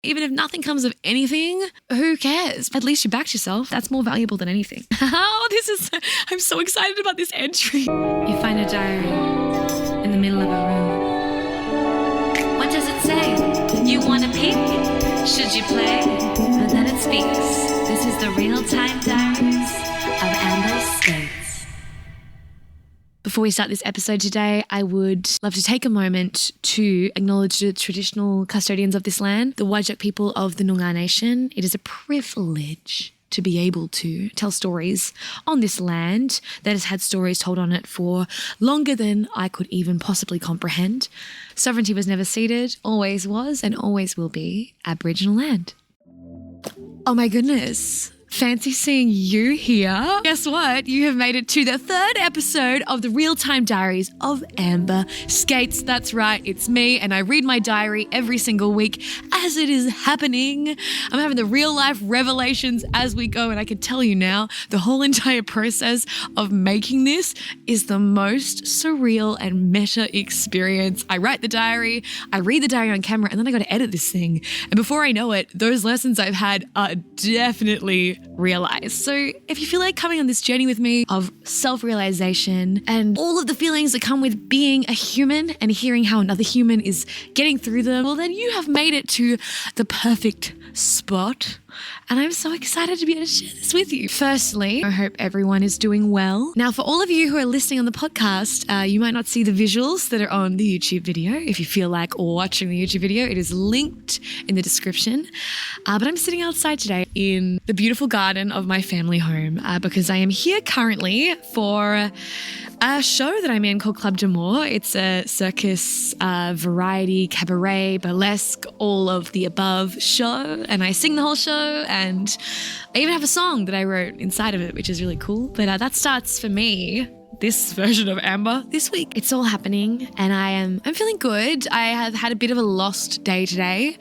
Even if nothing comes of anything, who cares? At least you backed yourself. That's more valuable than anything. I'm so excited about this entry. You find a diary in the middle of a room. What does it say? You want to peek? Should you play? But then it speaks. This is the real-time diaries of Amber Skates. Before we start this episode today, I would love to take a moment to acknowledge the traditional custodians of this land, the Whadjuk people of the Noongar Nation. It is a privilege to be able to tell stories on this land that has had stories told on it for longer than I could even possibly comprehend. Sovereignty was never ceded, always was and always will be Aboriginal land. Oh my goodness. Fancy seeing you here. Guess what? You have made it to the third episode of the Real-Time Diaries of Amber Skates. That's right, it's me, and I read my diary every single week as it is happening. I'm having the real-life revelations as we go, and I can tell you now, the whole entire process of making this is the most surreal and meta experience. I write the diary, I read the diary on camera, and then I got to edit this thing. And before I know it, those lessons I've had are definitely realized. So if you feel like coming on this journey with me of self-realization and all of the feelings that come with being a human and hearing how another human is getting through them, well, then you have made it to the perfect spot. And I'm so excited to be able to share this with you. Firstly, I hope everyone is doing well. Now, for all of you who are listening on the podcast, you might not see the visuals that are on the YouTube video. If you feel like watching the YouTube video, it is linked in the description. But I'm sitting outside today in the beautiful garden of my family home because I am here currently for a show that I'm in called Club d'Amour. It's a circus, variety, cabaret, burlesque, all of the above show. And I sing the whole show. And I even have a song that I wrote inside of it, which is really cool. But that starts for me, this version of Amber, this week. It's all happening and I'm feeling good. I have had a bit of a lost day today.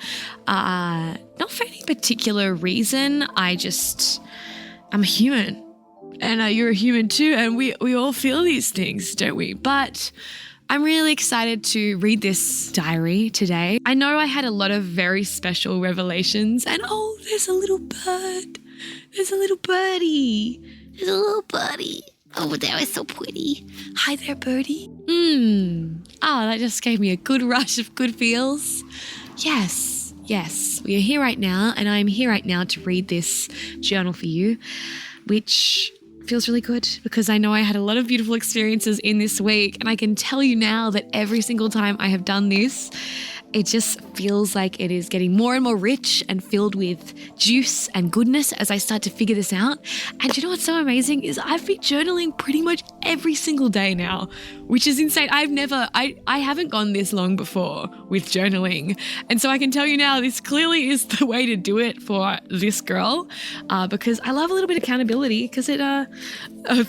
Not for any particular reason. I'm a human. And you're a human too. And we all feel these things, don't we? But I'm really excited to read this diary today. I know I had a lot of very special revelations and there's a little bird. There's a little birdie. There's a little birdie over there. It's so pretty. Hi there, birdie. That just gave me a good rush of good feels. Yes, we are here right now and I'm here right now to read this journal for you, which feels really good because I know I had a lot of beautiful experiences in this week and I can tell you now that every single time I have done this, it just feels like it is getting more and more rich and filled with juice and goodness as I start to figure this out. And you know what's so amazing is I've been journaling pretty much every single day now, which is insane. I haven't gone this long before with journaling. And so I can tell you now, this clearly is the way to do it for this girl because I love a little bit of accountability because it,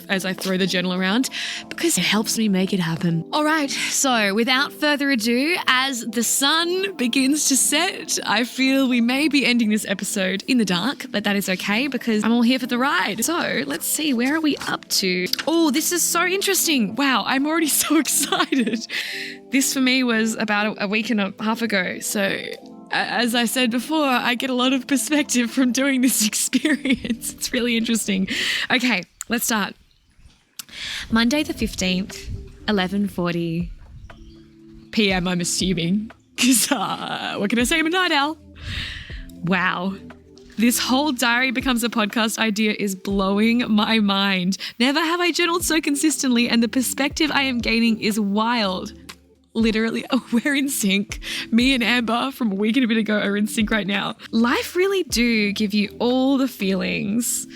as I throw the journal around, because it helps me make it happen. All right, so without further ado, as the sun begins to set, I feel we may be ending this episode in the dark, but that is okay because I'm all here for the ride. So let's see, where are we up to? Oh, this is so interesting. Wow, I'm already so excited. This for me was about a week and a half ago. So as I said before, I get a lot of perspective from doing this experience. It's really interesting. Okay, let's start. Monday the 15th, 11:40 p.m. I'm assuming. Because, what can I say? I'm a night owl. Wow. This whole diary becomes a podcast idea is blowing my mind. Never have I journaled so consistently and the perspective I am gaining is wild. Literally, we're in sync. Me and Amber from a week and a bit ago are in sync right now. Life really do give you all the feelings,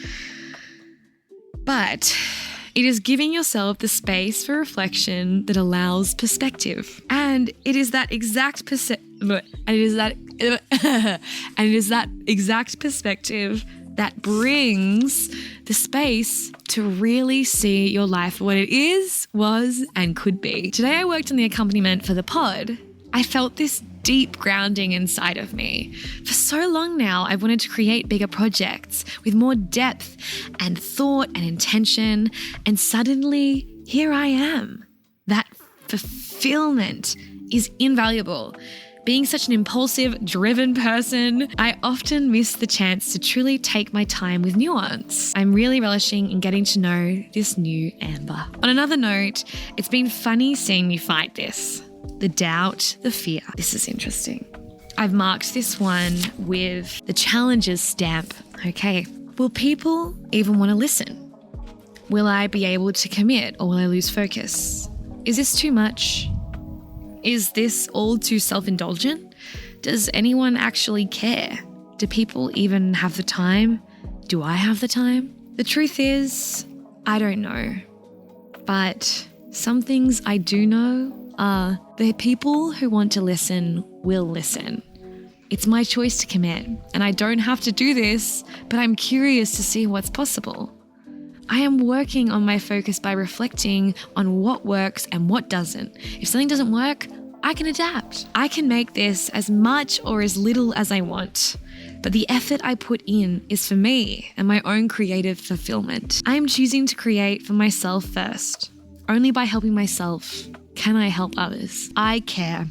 but it is giving yourself the space for reflection that allows perspective. And it is that exact perspective that brings the space to really see your life for what it is, was, and could be. Today I worked on the accompaniment for the pod. I felt this deep grounding inside of me. For so long now, I've wanted to create bigger projects with more depth and thought and intention. And suddenly, here I am. That fulfillment is invaluable. Being such an impulsive, driven person, I often miss the chance to truly take my time with nuance. I'm really relishing in getting to know this new Amber. On another note, it's been funny seeing me fight this. The doubt, the fear. This is interesting. I've marked this one with the challenges stamp. Okay. Will people even want to listen? Will I be able to commit, or will I lose focus? Is this too much? Is this all too self-indulgent? Does anyone actually care? Do people even have the time? Do I have the time? The truth is, I don't know. But some things I do know are the people who want to listen will listen. It's my choice to commit, and I don't have to do this, but I'm curious to see what's possible. I am working on my focus by reflecting on what works and what doesn't. If something doesn't work, I can adapt. I can make this as much or as little as I want. But the effort I put in is for me and my own creative fulfillment. I am choosing to create for myself first. Only by helping myself can I help others. I care.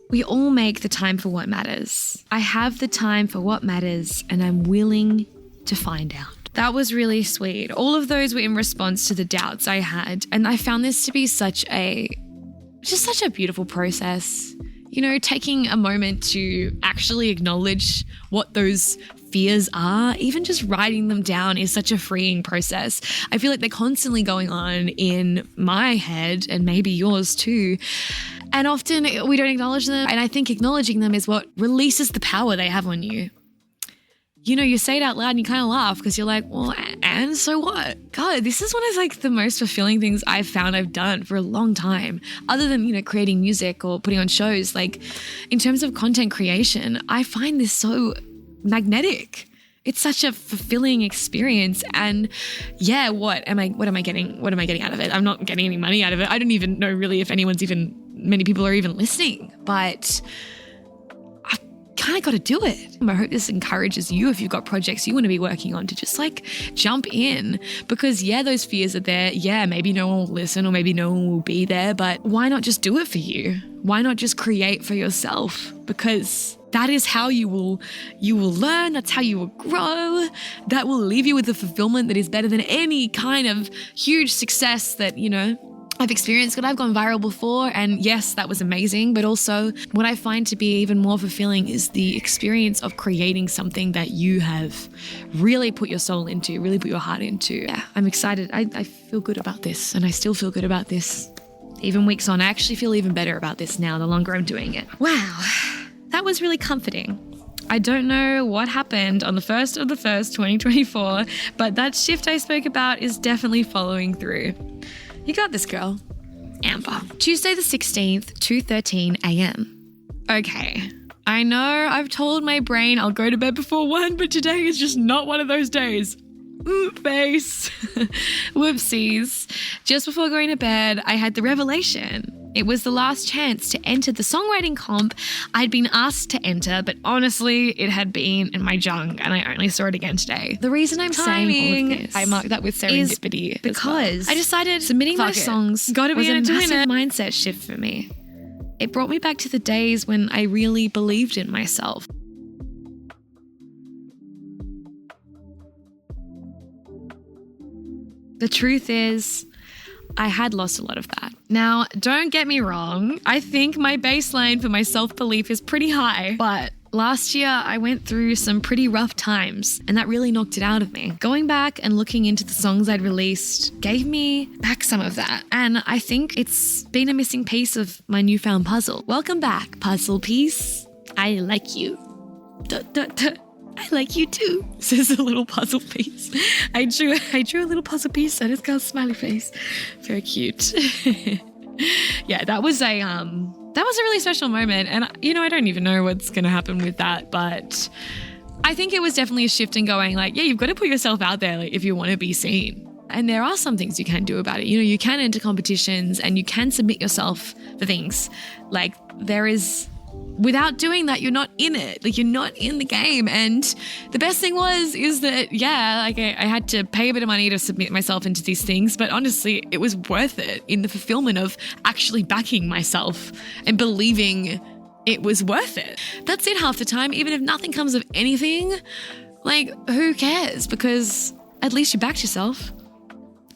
We all make the time for what matters. I have the time for what matters, and I'm willing to find out. That was really sweet. All of those were in response to the doubts I had. And I found this to be such a beautiful process. You know, taking a moment to actually acknowledge what those fears are, even just writing them down is such a freeing process. I feel like they're constantly going on in my head and maybe yours too. And often we don't acknowledge them. And I think acknowledging them is what releases the power they have on you. You know, you say it out loud and you kind of laugh because you're like, well, and so what? God, this is one of like the most fulfilling things I've found I've done for a long time. Other than, you know, creating music or putting on shows, like in terms of content creation, I find this so magnetic. It's such a fulfilling experience. And yeah, what am I getting out of it? I'm not getting any money out of it. I don't even know really if many people are even listening, but kind of got to do it. I hope this encourages you, if you've got projects you want to be working on, to just like jump in, because yeah, those fears are there. Yeah, maybe no one will listen or maybe no one will be there, but why not just do it for you? Why not just create for yourself? Because that is how you will learn. That's how you will grow. That will leave you with a fulfillment that is better than any kind of huge success that, you know, I've experienced. I've gone viral before, and yes, that was amazing. But also what I find to be even more fulfilling is the experience of creating something that you have really put your soul into, really put your heart into. Yeah, I'm excited. I feel good about this, and I still feel good about this. Even weeks on, I actually feel even better about this now, the longer I'm doing it. Wow, that was really comforting. I don't know what happened on the 1st of the 1st, 2024, but that shift I spoke about is definitely following through. You got this, girl. Amber. Tuesday the 16th, 2:13 a.m. Okay, I know I've told my brain I'll go to bed before 1, but today is just not one of those days. Face. Whoopsies. Just before going to bed, I had the revelation. It was the last chance to enter the songwriting comp I'd been asked to enter, but honestly, it had been in my junk and I only saw it again today. The reason I'm saying all of this, I marked that with serendipity, because I decided submitting my songs was a massive mindset shift for me. It brought me back to the days when I really believed in myself. The truth is, I had lost a lot of that. Now, don't get me wrong. I think my baseline for my self-belief is pretty high, but last year I went through some pretty rough times, and that really knocked it out of me. Going back and looking into the songs I'd released gave me back some of that, and I think it's been a missing piece of my newfound puzzle. Welcome back, puzzle piece. I like you. Duh, duh, duh. I like you too, says a little puzzle piece. I drew a little puzzle piece and it's got a smiley face. Very cute. Yeah, that was a really special moment. And you know, I don't even know what's gonna happen with that, but I think it was definitely a shift in going like, yeah, you've got to put yourself out there like, if you want to be seen. And there are some things you can do about it. You know, you can enter competitions and you can submit yourself for things. Like without doing that, you're not in it. Like, you're not in the game. And the best thing is that, yeah, like I had to pay a bit of money to submit myself into these things, but honestly, it was worth it in the fulfillment of actually backing myself and believing it was worth it. That's it half the time. Even if nothing comes of anything, like, who cares? Because at least you backed yourself.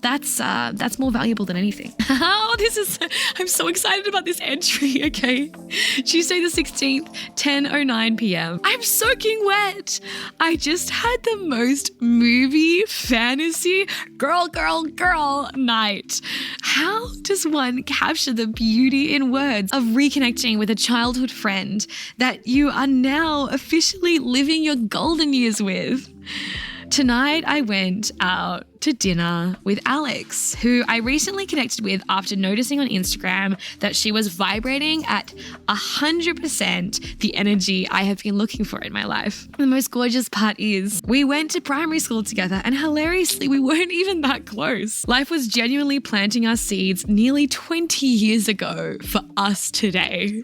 That's more valuable than anything. I'm so excited about this entry, okay? Tuesday the 16th, 10:09 p.m. I'm soaking wet. I just had the most movie fantasy girl night. How does one capture the beauty in words of reconnecting with a childhood friend that you are now officially living your golden years with? Tonight, I went out to dinner with Alex, who I recently connected with after noticing on Instagram that she was vibrating at 100% the energy I have been looking for in my life. The most gorgeous part is we went to primary school together, and hilariously, we weren't even that close. Life was genuinely planting our seeds nearly 20 years ago for us today.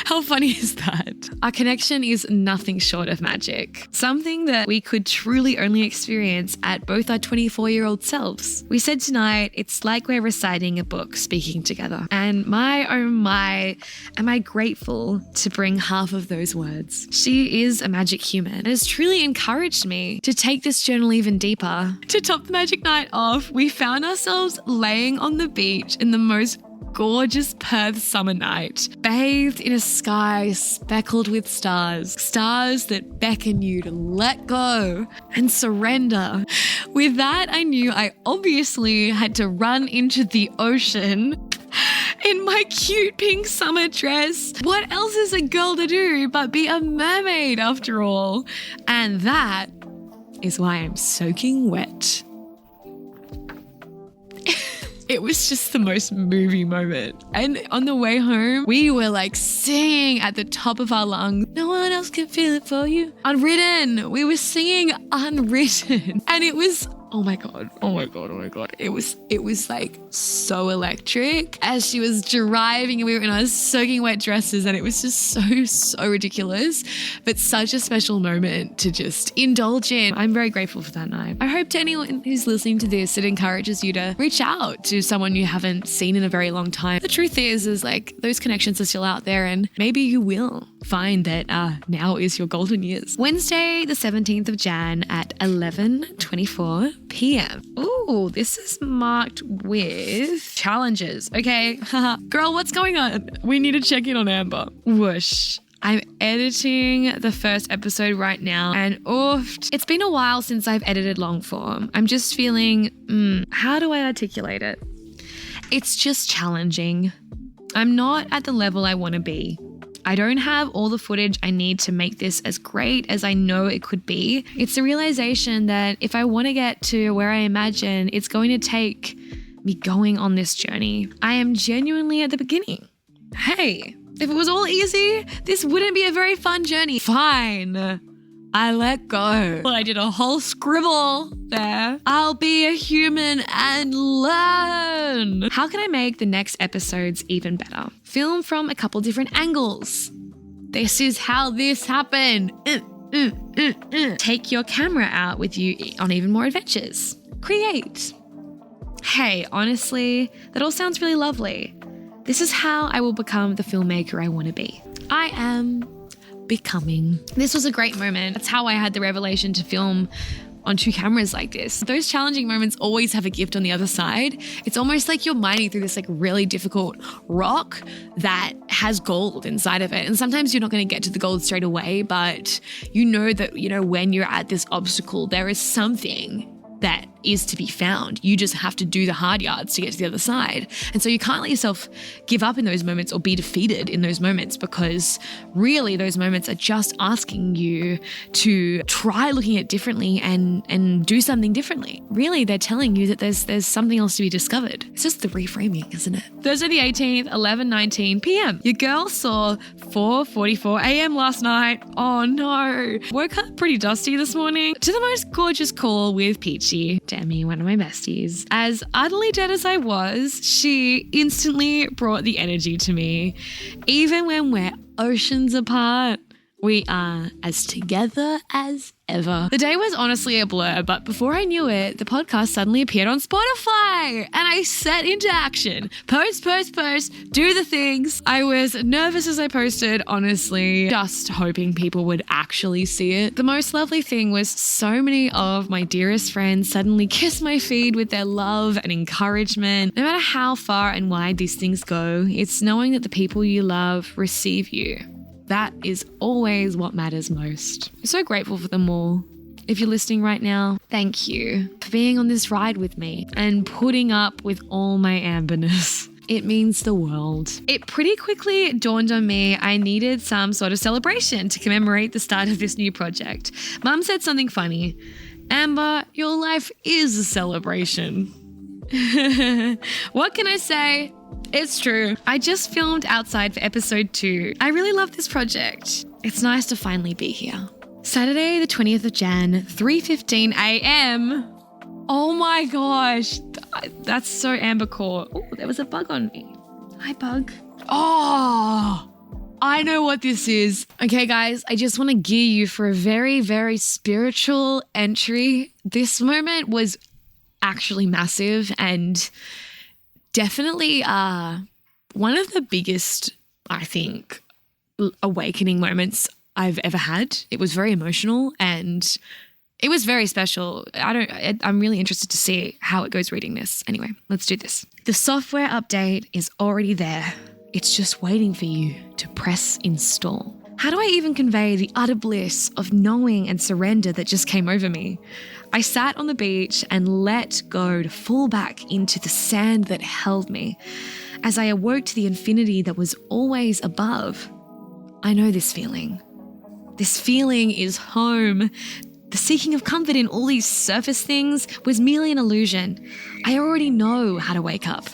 How funny is that? Our connection is nothing short of magic. Something that we could truly only experience at both our 24-year-old selves. We said tonight, it's like we're reciting a book speaking together. And my, oh my, am I grateful to bring half of those words. She is a magic human. It has truly encouraged me to take this journal even deeper. To top the magic night off, we found ourselves laying on the beach in the most gorgeous Perth summer night, bathed in a sky speckled with stars that beckon you to let go and surrender. With that, I knew I obviously had to run into the ocean in my cute pink summer dress. What else is a girl to do but be a mermaid after all? And that is why I'm soaking wet. It was just the most movie moment. And on the way home, we were like singing at the top of our lungs. No one else can feel it for you. Unwritten. We were singing Unwritten. And it was, oh my God. It was like so electric as she was driving and we were in our soaking wet dresses, and it was just so ridiculous, but such a special moment to just indulge in. I'm very grateful for that night. I hope to anyone who's listening to this, it encourages you to reach out to someone you haven't seen in a very long time. The truth is like those connections are still out there, and maybe you will find that now is your golden years. Wednesday, the 17th of Jan at 11:24 p.m. Ooh, this is marked with challenges. Okay, girl, what's going on? We need to check in on Amber. Whoosh. I'm editing the first episode right now, and it's been a while since I've edited long form. I'm just feeling, how do I articulate it? It's just challenging. I'm not at the level I want to be. I don't have all the footage I need to make this as great as I know it could be. It's the realization that if I want to get to where I imagine, it's going to take me going on this journey. I am genuinely at the beginning. Hey, if it was all easy, this wouldn't be a very fun journey. Fine. I let go. Well, I did a whole scribble there. I'll be a human and learn. How can I make the next episodes even better? Film from a couple different angles. This is how this happened. Take your camera out with you on even more adventures. Create. Hey, honestly, that all sounds really lovely. This is how I will become the filmmaker I want to be. I am becoming. This was a great moment. That's how I had the revelation to film on two cameras like this. Those challenging moments always have a gift on the other side. It's almost like you're mining through this like really difficult rock that has gold inside of it. And sometimes you're not going to get to the gold straight away, but you know that, when you're at this obstacle, there is something that is to be found. You just have to do the hard yards to get to the other side. And so you can't let yourself give up in those moments or be defeated in those moments, because really those moments are just asking you to try looking at it differently and do something differently. Really, they're telling you that there's something else to be discovered. It's just the reframing, isn't it? Thursday the 18th, 11:19 p.m. Your girl saw 4:44 a.m. last night. Oh no. Woke up pretty dusty this morning to the most gorgeous call with Peachy, Demi, one of my besties. As utterly dead as I was, she instantly brought the energy to me. Even when we're oceans apart, We are as together as ever. The day was honestly a blur, but before I knew it, the podcast suddenly appeared on Spotify and I set into action. Post, do the things. I was nervous as I posted, honestly, just hoping people would actually see it. The most lovely thing was so many of my dearest friends suddenly kissed my feed with their love and encouragement. No matter how far and wide these things go, it's knowing that the people you love receive you. That is always what matters most. I'm so grateful for them all. If you're listening right now, thank you for being on this ride with me and putting up with all my amberness. It means the world. It pretty quickly dawned on me I needed some sort of celebration to commemorate the start of this new project. Mum said something funny. Amber, your life is a celebration. What can I say? It's true. I just filmed outside for episode 2. I really love this project. It's nice to finally be here. Saturday, the 20th of Jan, 3:15 a.m. Oh my gosh. That's so Amber Core. Oh, there was a bug on me. Hi, bug. Oh, I know what this is. Okay, guys, I just want to gear you for a very, very spiritual entry. This moment was actually massive and definitely one of the biggest, I think, awakening moments I've ever had. It was very emotional and it was very special. I'm really interested to see how it goes reading this. Anyway, let's do this. The software update is already there. It's just waiting for you to press install. How do I even convey the utter bliss of knowing and surrender that just came over me? I sat on the beach and let go to fall back into the sand that held me. As I awoke to the infinity that was always above, I know this feeling. This feeling is home. The seeking of comfort in all these surface things was merely an illusion. I already know how to wake up.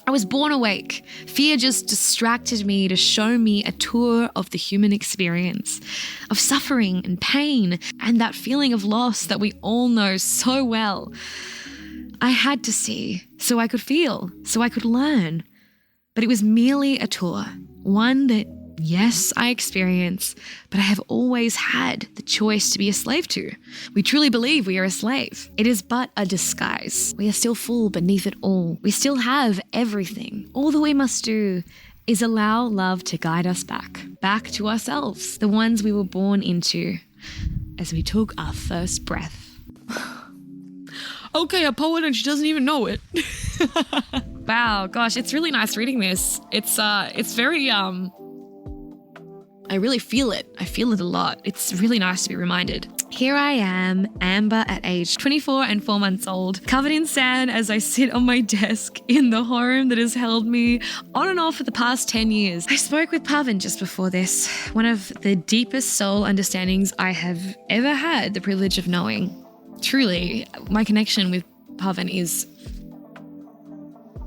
I was born awake. Fear just distracted me to show me a tour of the human experience, of suffering and pain, and that feeling of loss that we all know so well. I had to see, so I could feel, so I could learn. But it was merely a tour, one that, yes, I experience, but I have always had the choice to be a slave to. We truly believe we are a slave. It is but a disguise. We are still full beneath it all. We still have everything. All that we must do is allow love to guide us back to ourselves, the ones we were born into, as we took our first breath. Okay, a poet and she doesn't even know it. Wow, gosh, it's really nice reading this. It's very, I really feel it. I feel it a lot. It's really nice to be reminded. Here I am, Amber at age 24 and 4 months old, covered in sand as I sit on my desk in the home that has held me on and off for the past 10 years. I spoke with Pavan just before this, one of the deepest soul understandings I have ever had the privilege of knowing. Truly, my connection with Pavan is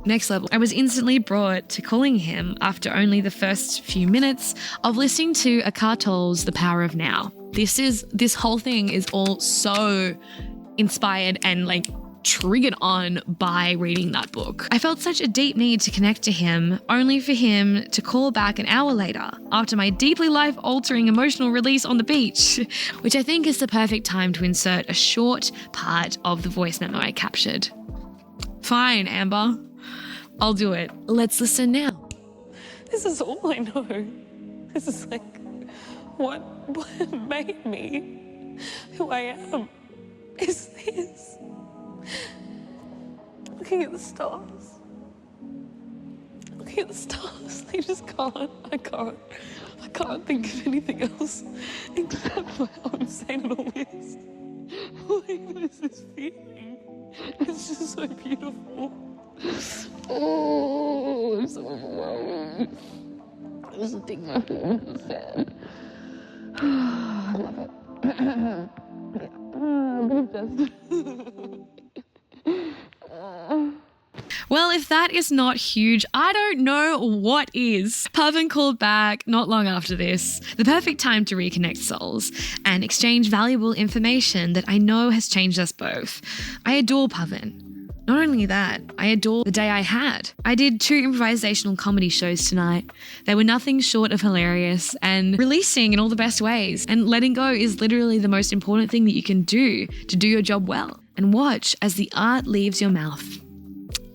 next level. I was instantly brought to calling him after only the first few minutes of listening to Eckhart Tolle's The Power of Now. This whole thing is all so inspired and triggered on by reading that book. I felt such a deep need to connect to him, only for him to call back an hour later after my deeply life-altering emotional release on the beach, which I think is the perfect time to insert a short part of the voice memo I captured. Fine, Amber. I'll do it. Let's listen now. This is all I know. This is what made me who I am. Is this. Looking at the stars. Looking at the stars. I just can't. I can't think of anything else except for how insane it all is. What even is this feeling? It's just so beautiful. Oh, I'm so overwhelmed. I just dig my head in the sand. I love it. Well, if that is not huge, I don't know what is. Pavan called back not long after this, the perfect time to reconnect souls and exchange valuable information that I know has changed us both. I adore Pavan. Not only that, I adore the day I had. I did 2 improvisational comedy shows tonight. They were nothing short of hilarious and releasing in all the best ways. And letting go is literally the most important thing that you can do to do your job well. And watch as the art leaves your mouth.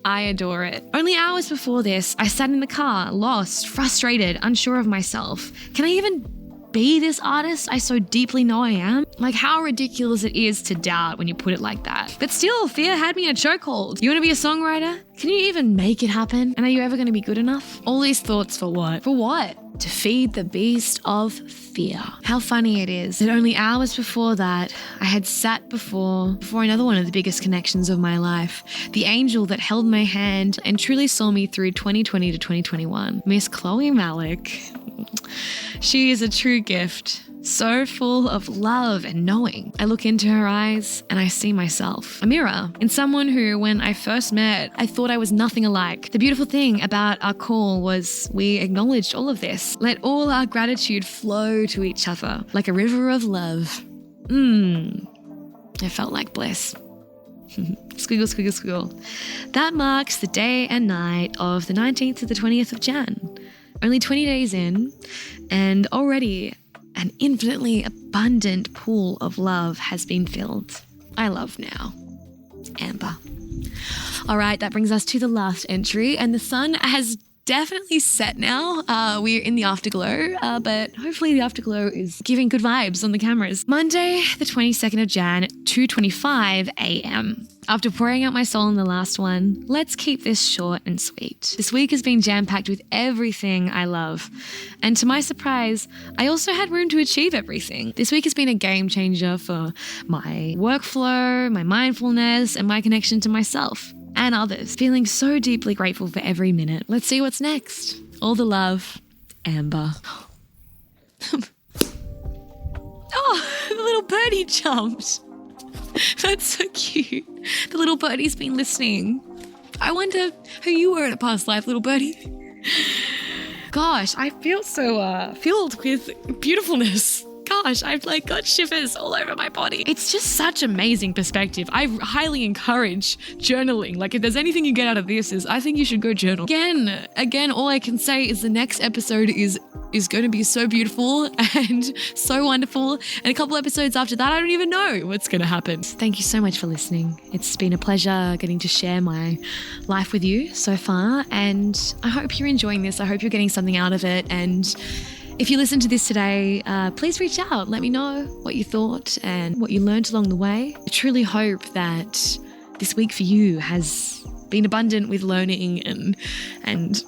I adore it. Only hours before this, I sat in the car, lost, frustrated, unsure of myself. Can I even be this artist I so deeply know I am? Like, how ridiculous it is to doubt when you put it like that. But still, fear had me in a chokehold. You want to be a songwriter? Can you even make it happen? And are you ever going to be good enough? All these thoughts for what? For what? To feed the beast of fear. How funny it is that only hours before that, I had sat before another one of the biggest connections of my life, the angel that held my hand and truly saw me through 2020 to 2021, Miss Chloe Malik. She is a true gift, so full of love and knowing. I look into her eyes and I see myself, a mirror, in someone who, when I first met, I thought I was nothing alike. The beautiful thing about our call was we acknowledged all of this. Let all our gratitude flow to each other like a river of love. It felt like bliss. Squiggle, squiggle, squiggle. That marks the day and night of the 19th to the 20th of Jan. Only 20 days in, and already an infinitely abundant pool of love has been filled. I love now. Amber. All right, that brings us to the last entry, and the sun has definitely set now. We're in the afterglow, but hopefully the afterglow is giving good vibes on the cameras. Monday, the 22nd of Jan, 2:25 a.m. After pouring out my soul in the last one, let's keep this short and sweet. This week has been jam-packed with everything I love. And to my surprise, I also had room to achieve everything. This week has been a game changer for my workflow, my mindfulness, and my connection to myself and others. Feeling so deeply grateful for every minute. Let's see what's next. All the love, Amber. Oh, the little birdie jumped. That's so cute. The little birdie's been listening. I wonder who you were in a past life, little birdie. Gosh, I feel so filled with beautifulness. Gosh, I've got shivers all over my body. It's just such amazing perspective. I highly encourage journaling. If there's anything you get out of this is I think you should go journal. Again, all I can say is the next episode is going to be so beautiful and so wonderful. And a couple episodes after that, I don't even know what's going to happen. Thank you so much for listening. It's been a pleasure getting to share my life with you so far. And I hope you're enjoying this. I hope you're getting something out of it. And if you listen to this today, please reach out. Let me know what you thought and what you learned along the way. I truly hope that this week for you has been abundant with learning and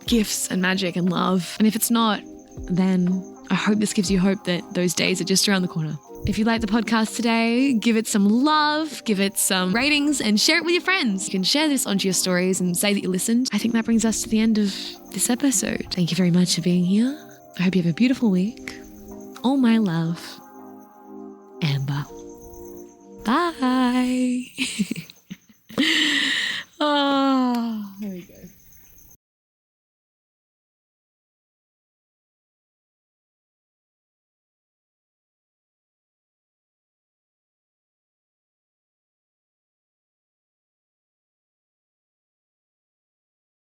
gifts and magic and love. And if it's not, then I hope this gives you hope that those days are just around the corner. If you like the podcast today, give it some love, give it some ratings, and share it with your friends. You can share this onto your stories and say that you listened. I think that brings us to the end of this episode. Thank you very much for being here. I hope you have a beautiful week. All my love, Amber. Bye.